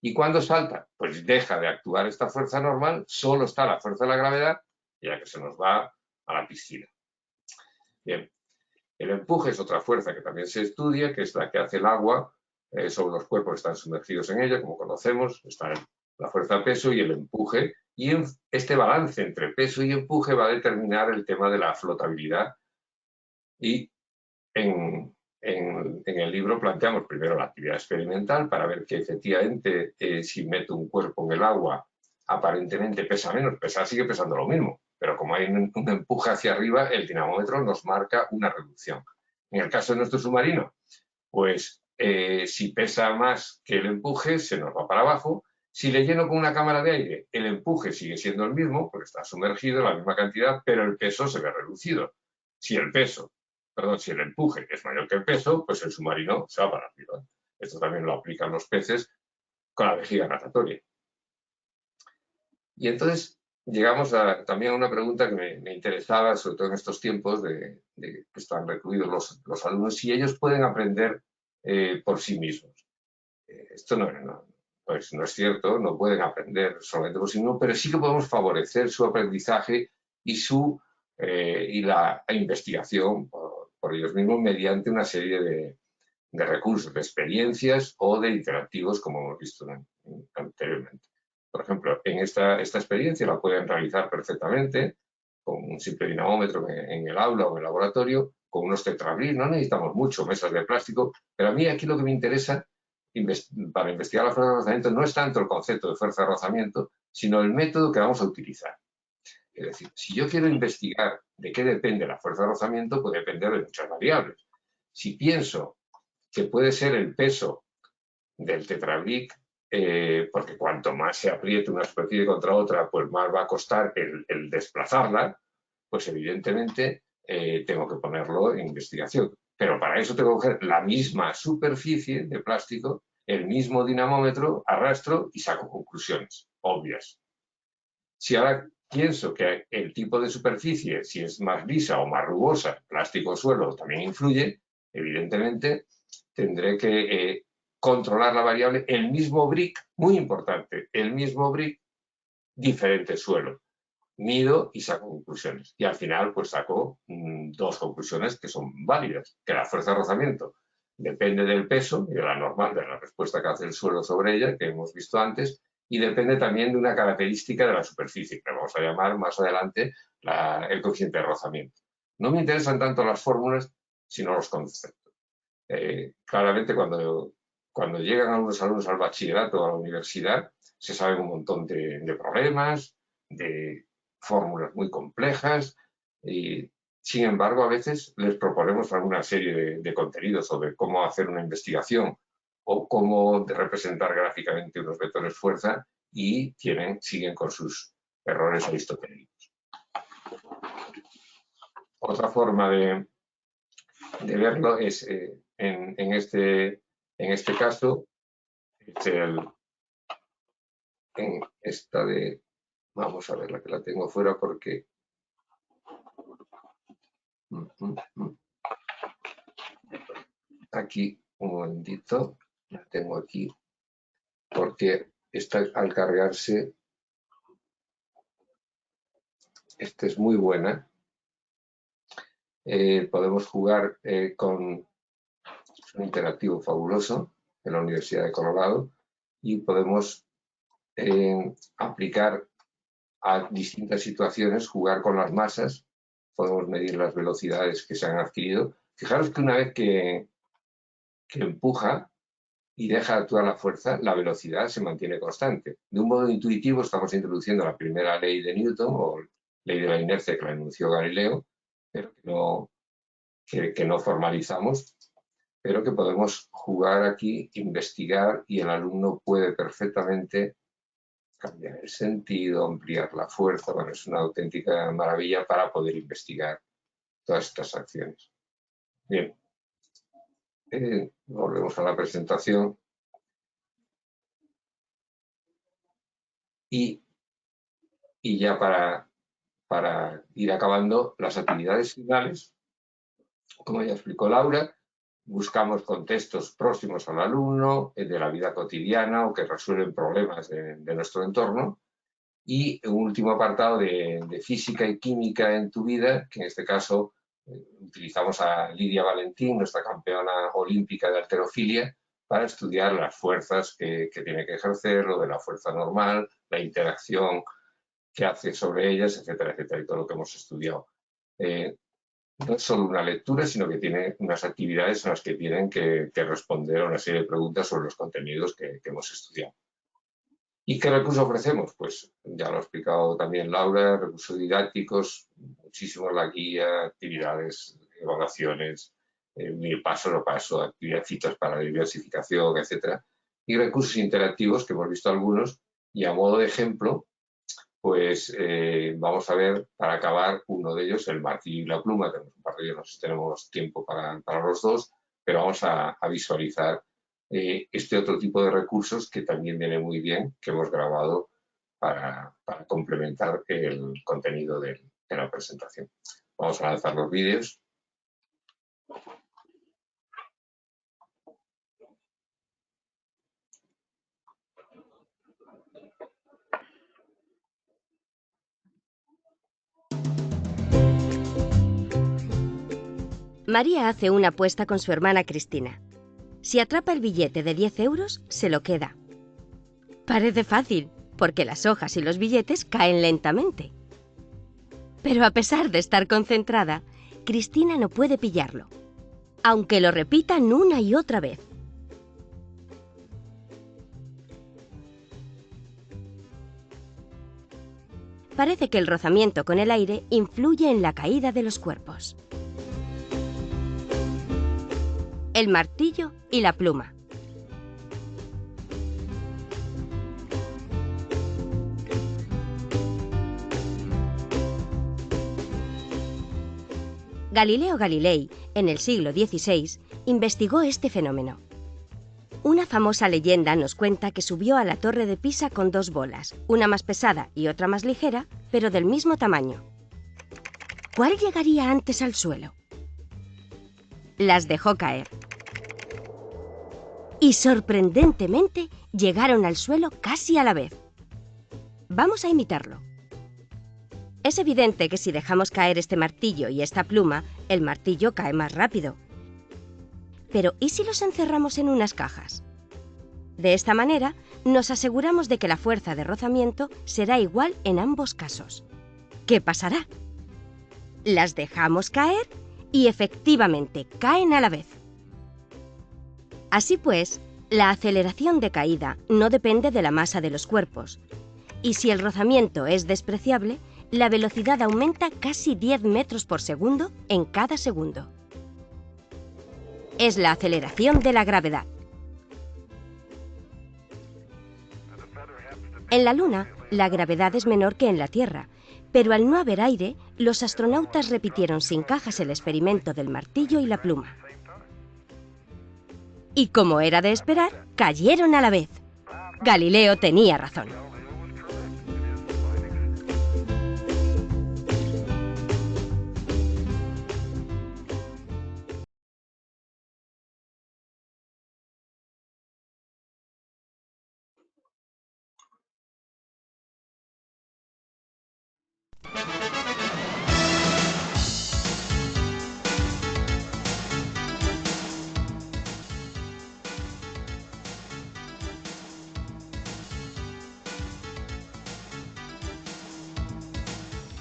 ¿Y cuando salta? Pues deja de actuar esta fuerza normal, solo está la fuerza de la gravedad, ya que se nos va a la piscina. Bien, el empuje es otra fuerza que también se estudia, que es la que hace el agua sobre los cuerpos que están sumergidos en ella, como conocemos, está la fuerza peso y el empuje, y este balance entre peso y empuje va a determinar el tema de la flotabilidad. Y en el libro planteamos primero la actividad experimental para ver que efectivamente si meto un cuerpo en el agua aparentemente pesa menos, sigue pesando lo mismo, pero como hay un empuje hacia arriba, el dinamómetro nos marca una reducción. En el caso de nuestro submarino, pues si pesa más que el empuje, se nos va para abajo. Si le lleno con una cámara de aire, el empuje sigue siendo el mismo, porque está sumergido la misma cantidad, pero el peso se ve reducido. Si el empuje es mayor que el peso, pues el submarino se va para arriba. Esto también lo aplican los peces con la vejiga natatoria. Y entonces llegamos también a una pregunta que me interesaba, sobre todo en estos tiempos de que están recluidos los alumnos, si ellos pueden aprender por sí mismos. Esto pues no es cierto, no pueden aprender solamente por sí mismos, pero sí que podemos favorecer su aprendizaje y la investigación por ellos mismos mediante una serie de recursos, de experiencias o de interactivos, como hemos visto anteriormente. Por ejemplo, en esta experiencia la pueden realizar perfectamente con un simple dinamómetro en el aula o en el laboratorio, con unos tetrabril, no necesitamos mucho, mesas de plástico, pero a mí aquí lo que me interesa para investigar la fuerza de rozamiento no es tanto el concepto de fuerza de rozamiento, sino el método que vamos a utilizar. Es decir, si yo quiero investigar de qué depende la fuerza de rozamiento, puede depender de muchas variables. Si pienso que puede ser el peso del tetrabric, porque cuanto más se apriete una superficie contra otra, pues más va a costar el desplazarla, pues evidentemente tengo que ponerlo en investigación. Pero para eso tengo que coger la misma superficie de plástico, el mismo dinamómetro, arrastro y saco conclusiones obvias. Si ahora pienso que el tipo de superficie, si es más lisa o más rugosa, plástico o suelo, también influye, evidentemente tendré que controlar la variable, el mismo brick, muy importante, el mismo brick, diferente suelo. mido y saco conclusiones. Y al final, pues saco dos conclusiones que son válidas, que la fuerza de rozamiento depende del peso y de la normal, de la respuesta que hace el suelo sobre ella, que hemos visto antes, y depende también de una característica de la superficie, que vamos a llamar más adelante el coeficiente de rozamiento. No me interesan tanto las fórmulas, sino los conceptos. Claramente, cuando llegan algunos alumnos al bachillerato o a la universidad, se saben un montón de problemas, de fórmulas muy complejas, y sin embargo, a veces les proponemos alguna serie de contenidos sobre cómo hacer una investigación o cómo representar gráficamente unos vectores fuerza y siguen con sus errores aristotélicos. Otra forma de verlo es en este caso, en esta de, vamos a ver la que la tengo fuera porque aquí, un momentito, la tengo aquí, porque esta al cargarse, esta es muy buena. Podemos jugar con un interactivo fabuloso en la Universidad de Colorado y podemos aplicar a distintas situaciones, jugar con las masas, podemos medir las velocidades que se han adquirido. Fijaros que una vez que empuja y deja actuar la fuerza, la velocidad se mantiene constante. De un modo intuitivo estamos introduciendo la primera ley de Newton o ley de la inercia que la enunció Galileo, pero que no formalizamos, pero que podemos jugar aquí, investigar y el alumno puede perfectamente cambiar el sentido, ampliar la fuerza. Bueno, es una auténtica maravilla para poder investigar todas estas acciones. Bien, volvemos a la presentación. Y ya para ir acabando, las actividades finales, como ya explicó Laura, buscamos contextos próximos al alumno, de la vida cotidiana o que resuelven problemas de nuestro entorno. Y un último apartado de física y química en tu vida, que en este caso utilizamos a Lidia Valentín, nuestra campeona olímpica de halterofilia, para estudiar las fuerzas que tiene que ejercer, lo de la fuerza normal, la interacción que hace sobre ellas, etcétera, etcétera, y todo lo que hemos estudiado. No es solo una lectura, sino que tiene unas actividades en las que tienen que responder a una serie de preguntas sobre los contenidos que hemos estudiado. ¿Y qué recursos ofrecemos? Pues ya lo ha explicado también Laura, recursos didácticos, muchísimos, la guía, actividades, evaluaciones, paso a paso, actividades, citas para la diversificación, etcétera. Y recursos interactivos, que hemos visto algunos, y a modo de ejemplo, pues vamos a ver, para acabar, uno de ellos, el martillo y la pluma. Tenemos un par de ellos, no sé si tenemos tiempo para los dos, pero vamos a visualizar este otro tipo de recursos que también viene muy bien, que hemos grabado para complementar el contenido de la presentación. Vamos a lanzar los vídeos. María hace una apuesta con su hermana Cristina. Si atrapa el billete de 10 euros, se lo queda. Parece fácil, porque las hojas y los billetes caen lentamente. Pero a pesar de estar concentrada, Cristina no puede pillarlo, aunque lo repitan una y otra vez. Parece que el rozamiento con el aire influye en la caída de los cuerpos. El martillo y la pluma. Galileo Galilei, en el siglo XVI, investigó este fenómeno. Una famosa leyenda nos cuenta que subió a la Torre de Pisa con dos bolas, una más pesada y otra más ligera, pero del mismo tamaño. ¿Cuál llegaría antes al suelo? Las dejó caer. Y sorprendentemente llegaron al suelo casi a la vez. Vamos a imitarlo. Es evidente que si dejamos caer este martillo y esta pluma, el martillo cae más rápido. Pero ¿y si los encerramos en unas cajas? De esta manera, nos aseguramos de que la fuerza de rozamiento será igual en ambos casos. ¿Qué pasará? Las dejamos caer y efectivamente caen a la vez. Así pues, la aceleración de caída no depende de la masa de los cuerpos. Y si el rozamiento es despreciable, la velocidad aumenta casi 10 metros por segundo en cada segundo. Es la aceleración de la gravedad. En la Luna, la gravedad es menor que en la Tierra, pero al no haber aire, los astronautas repitieron sin cajas el experimento del martillo y la pluma. Y como era de esperar, cayeron a la vez. Galileo tenía razón.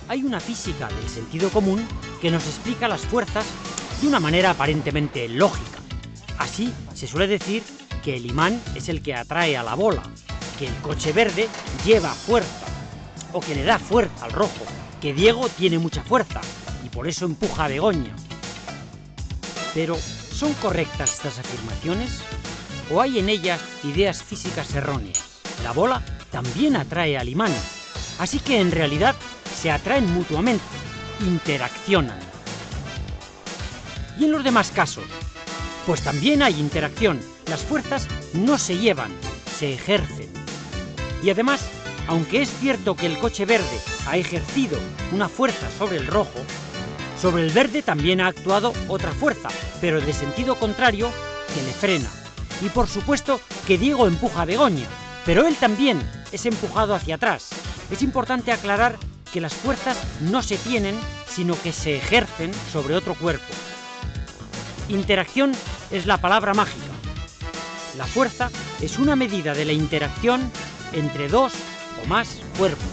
Hay una física del sentido común que nos explica las fuerzas de una manera aparentemente lógica. Así se suele decir que el imán es el que atrae a la bola, que el coche verde lleva fuerza, o que le da fuerza al rojo, que Diego tiene mucha fuerza y por eso empuja a Begoña. Pero, ¿son correctas estas afirmaciones? ¿O hay en ellas ideas físicas erróneas? La bola también atrae al imán, así que en realidad se atraen mutuamente, interaccionan. ¿Y en los demás casos? Pues también hay interacción. Las fuerzas no se llevan, se ejercen. Y además, aunque es cierto que el coche verde ha ejercido una fuerza sobre el rojo, sobre el verde también ha actuado otra fuerza, pero de sentido contrario, que le frena. Y por supuesto que Diego empuja a Begoña, pero él también es empujado hacia atrás. Es importante aclarar que las fuerzas no se tienen, sino que se ejercen sobre otro cuerpo. Interacción es la palabra mágica. La fuerza es una medida de la interacción entre dos o más cuerpos.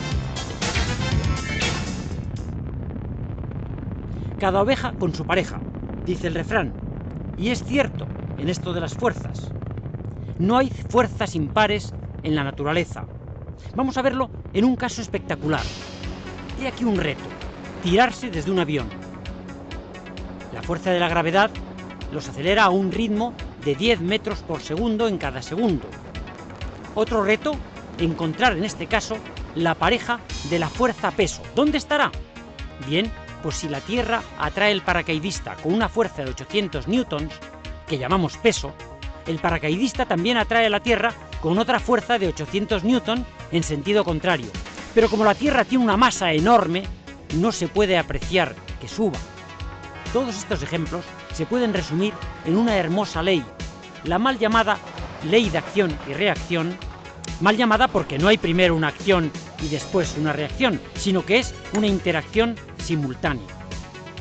Cada oveja con su pareja, dice el refrán. Y es cierto en esto de las fuerzas. No hay fuerzas impares en la naturaleza. Vamos a verlo en un caso espectacular. He aquí un reto: tirarse desde un avión. La fuerza de la gravedad los acelera a un ritmo de 10 metros por segundo en cada segundo. Otro reto: encontrar en este caso la pareja de la fuerza-peso. ¿Dónde estará? Bien, pues si la Tierra atrae el paracaidista con una fuerza de 800 newtons, que llamamos peso, el paracaidista también atrae a la Tierra con otra fuerza de 800 newtons en sentido contrario. Pero como la Tierra tiene una masa enorme, no se puede apreciar que suba. Todos estos ejemplos se pueden resumir en una hermosa ley, la mal llamada ley de acción y reacción, mal llamada porque no hay primero una acción y después una reacción, sino que es una interacción simultánea.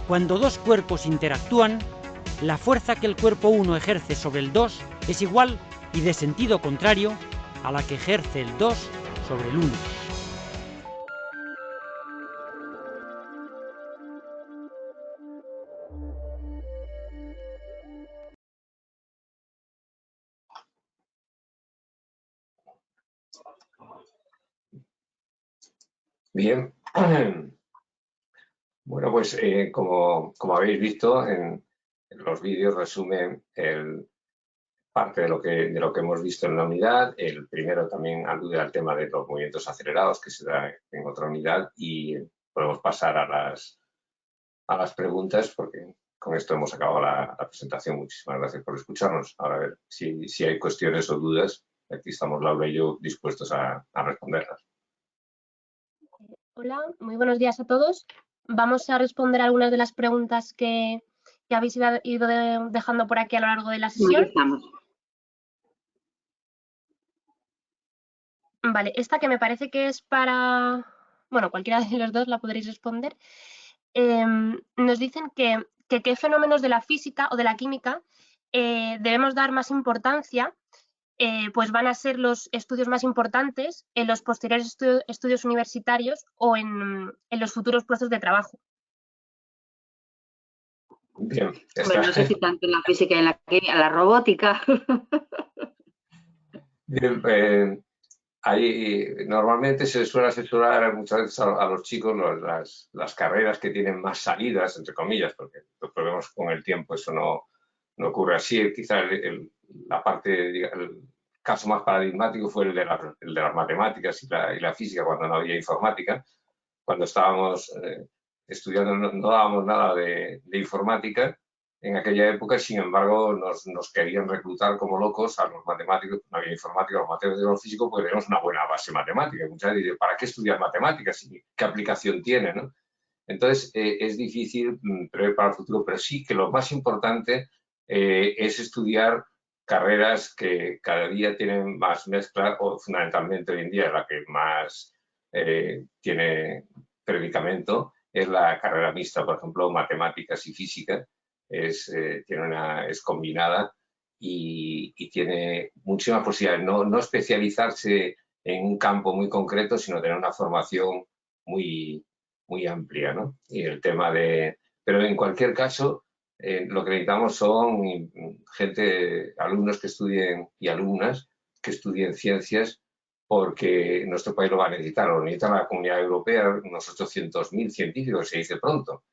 Cuando dos cuerpos interactúan, la fuerza que el cuerpo 1 ejerce sobre el 2 es igual y de sentido contrario a la que ejerce el 2 sobre el 1. Bien. Bueno, pues como habéis visto, en los vídeos resumen parte de lo que hemos visto en la unidad. El primero también alude al tema de los movimientos acelerados que se da en otra unidad, y podemos pasar a las preguntas, porque con esto hemos acabado la presentación. Muchísimas gracias por escucharnos. Ahora a ver si hay cuestiones o dudas. Aquí estamos Laura y yo dispuestos a responderlas. Hola, muy buenos días a todos. Vamos a responder algunas de las preguntas que habéis ido dejando por aquí a lo largo de la sesión. Empezamos. Vale, esta que me parece que es para bueno, cualquiera de los dos la podréis responder. Nos dicen que qué fenómenos de la física o de la química debemos dar más importancia, pues van a ser los estudios más importantes en los posteriores estudios universitarios o en los futuros puestos de trabajo. Bien, Hombre, no sé si tanto en la física y en la química, la robótica. Bien, ahí normalmente se suele asesorar muchas veces a los chicos las carreras que tienen más salidas, entre comillas, porque lo que vemos con el tiempo eso no ocurre así. Quizás la parte, el caso más paradigmático fue el de las matemáticas y la física cuando no había informática. Cuando estábamos estudiando no dábamos nada de informática en aquella época, sin embargo nos querían reclutar como locos a los matemáticos, no había informática, los matemáticos y los físicos, porque tenemos una buena base matemática. Muchas veces dicen, ¿para qué estudiar matemáticas? ¿Qué aplicación tiene? ¿No? Entonces es difícil prever para el futuro, pero sí que lo más importante es estudiar carreras que cada día tienen más mezcla, o fundamentalmente hoy en día la que más tiene predicamento es la carrera mixta, por ejemplo, matemáticas y física, es combinada y tiene muchísimas posibilidades. No especializarse en un campo muy concreto, sino tener una formación muy amplia, ¿no? Y el tema pero en cualquier caso, lo que necesitamos son alumnos que estudien y alumnas que estudien ciencias, porque nuestro país lo va a necesitar, lo necesita la Comunidad Europea, unos 800.000 científicos, se dice pronto.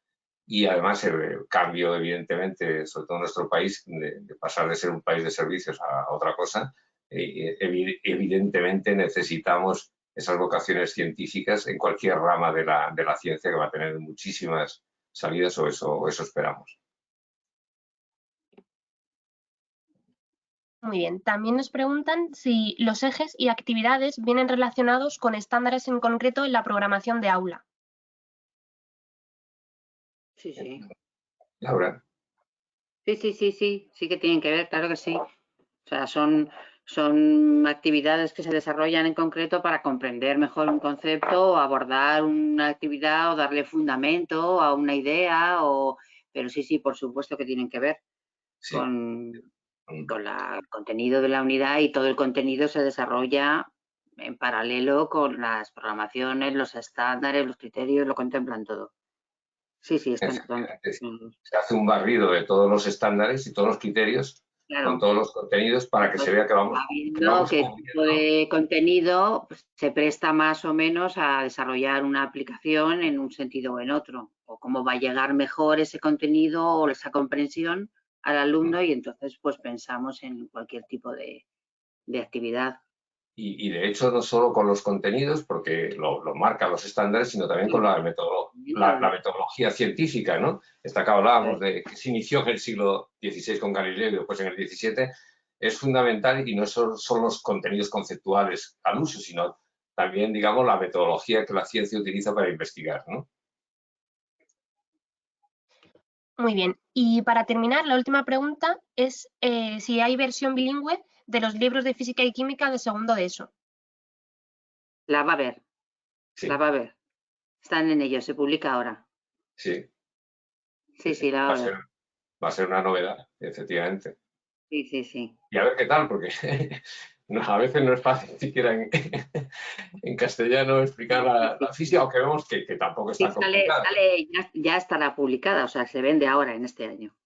Y además el cambio, evidentemente, sobre todo en nuestro país, de pasar de ser un país de servicios a otra cosa, evidentemente necesitamos esas vocaciones científicas en cualquier rama de la ciencia, que va a tener muchísimas salidas, o eso esperamos. Muy bien. También nos preguntan si los ejes y actividades vienen relacionados con estándares en concreto en la programación de aula. Sí, sí. Laura. Sí que tienen que ver, claro que sí. O sea, son actividades que se desarrollan en concreto para comprender mejor un concepto o abordar una actividad o darle fundamento a una idea, pero sí, por supuesto que tienen que ver Sí. con el contenido de la unidad, y todo el contenido se desarrolla en paralelo con las programaciones, los estándares, los criterios, lo contemplan todo. Sí, están. Se hace un barrido de todos los estándares y todos los criterios, claro, con todos los contenidos, para que se vea que vamos que el tipo de contenido pues, se presta más o menos a desarrollar una aplicación en un sentido o en otro, o cómo va a llegar mejor ese contenido o esa comprensión al alumno, y entonces pues pensamos en cualquier tipo de actividad. Y de hecho no solo con los contenidos, porque lo marcan los estándares, sino también con la metodología científica, ¿no? Esta que hablábamos de que se inició en el siglo XVI con Galileo y después en el XVII, es fundamental, y no solo son los contenidos conceptuales al uso, sino también, digamos, la metodología que la ciencia utiliza para investigar, ¿no? Muy bien. Y para terminar, la última pregunta es si hay versión bilingüe de los libros de física y química de segundo de ESO. La va a haber. Sí. La va a haber. Están en ello, se publica ahora. Sí. Sí, la va a haber. Va a ser una novedad, efectivamente. Sí. Y a ver qué tal, porque a veces no es fácil siquiera en castellano explicar la física, aunque vemos que tampoco está complicada. Ya estará publicada, o sea, se vende ahora en este año.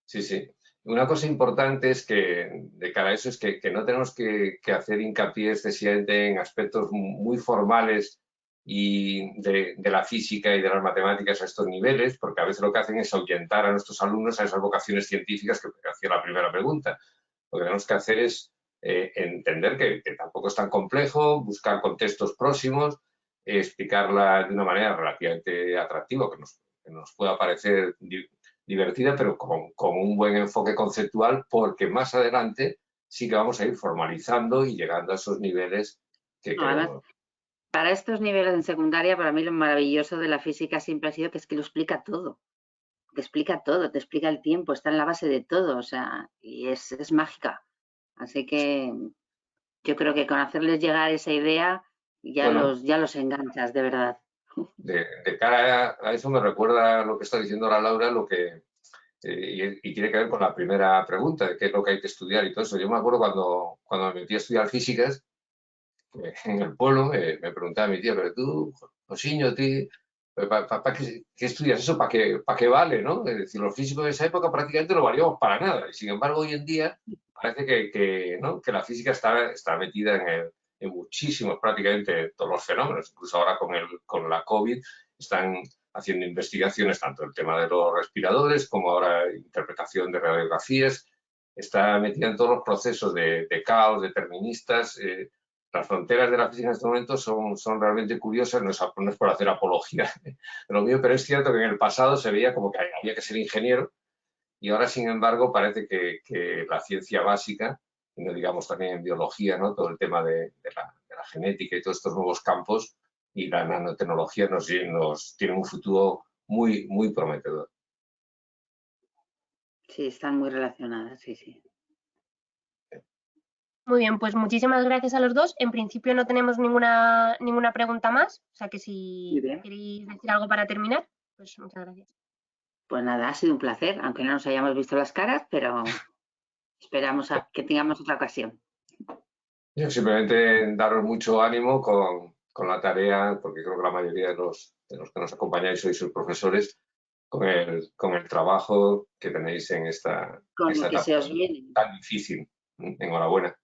Sí. Una cosa importante es que, de cara a eso, es que no tenemos que hacer hincapié excesivamente en aspectos muy formales y de la física y de las matemáticas a estos niveles, porque a veces lo que hacen es ahuyentar a nuestros alumnos a esas vocaciones científicas que hacía la primera pregunta. Lo que tenemos que hacer es entender que tampoco es tan complejo, buscar contextos próximos, explicarla de una manera relativamente atractiva, que nos pueda parecer divertida, pero con un buen enfoque conceptual, porque más adelante sí que vamos a ir formalizando y llegando a esos niveles que queremos. Para estos niveles en secundaria, para mí lo maravilloso de la física siempre ha sido que es que lo explica todo. Te explica todo, te explica el tiempo, está en la base de todo, o sea, y es mágica. Así que yo creo que con hacerles llegar esa idea Ya, Bueno. ya los enganchas, de verdad. De cara a eso me recuerda lo que está diciendo ahora Laura, lo que, y tiene que ver con la primera pregunta, de qué es lo que hay que estudiar y todo eso. Yo me acuerdo cuando me metí a estudiar físicas, en el pueblo, me preguntaba mi tía, pero tú, Josiño, ¿para qué estudias eso? ¿Para qué vale? ¿No? Es decir, los físicos de esa época prácticamente no valíamos para nada. Y sin embargo, hoy en día parece ¿no? que la física está metida en muchísimos, prácticamente todos los fenómenos. Incluso ahora con la COVID están haciendo investigaciones, tanto el tema de los respiradores como ahora interpretación de radiografías. Está metida en todos los procesos de caos, deterministas. Las fronteras de la física en este momento son realmente curiosas, no es por hacer apología de lo mío, pero es cierto que en el pasado se veía como que había que ser ingeniero y ahora, sin embargo, parece que la ciencia básica, y no digamos también en biología, ¿no? Todo el tema de la genética y todos estos nuevos campos y la nanotecnología nos tienen un futuro muy, muy prometedor. Sí, están muy relacionadas, sí, sí. Muy bien, pues muchísimas gracias a los dos. En principio no tenemos ninguna pregunta más, o sea que si queréis decir algo para terminar, pues muchas gracias. Pues nada, ha sido un placer, aunque no nos hayamos visto las caras, pero esperamos a que tengamos otra ocasión. Yo simplemente daros mucho ánimo con la tarea, porque creo que la mayoría de los que nos acompañáis sois sus profesores, con el trabajo que tenéis en esta Que se os viene. tan difícil. Enhorabuena.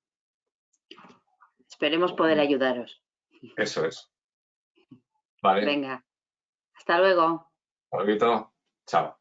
Esperemos poder ayudaros. Eso es. Vale. Venga, hasta luego. Hasta luego. Chao.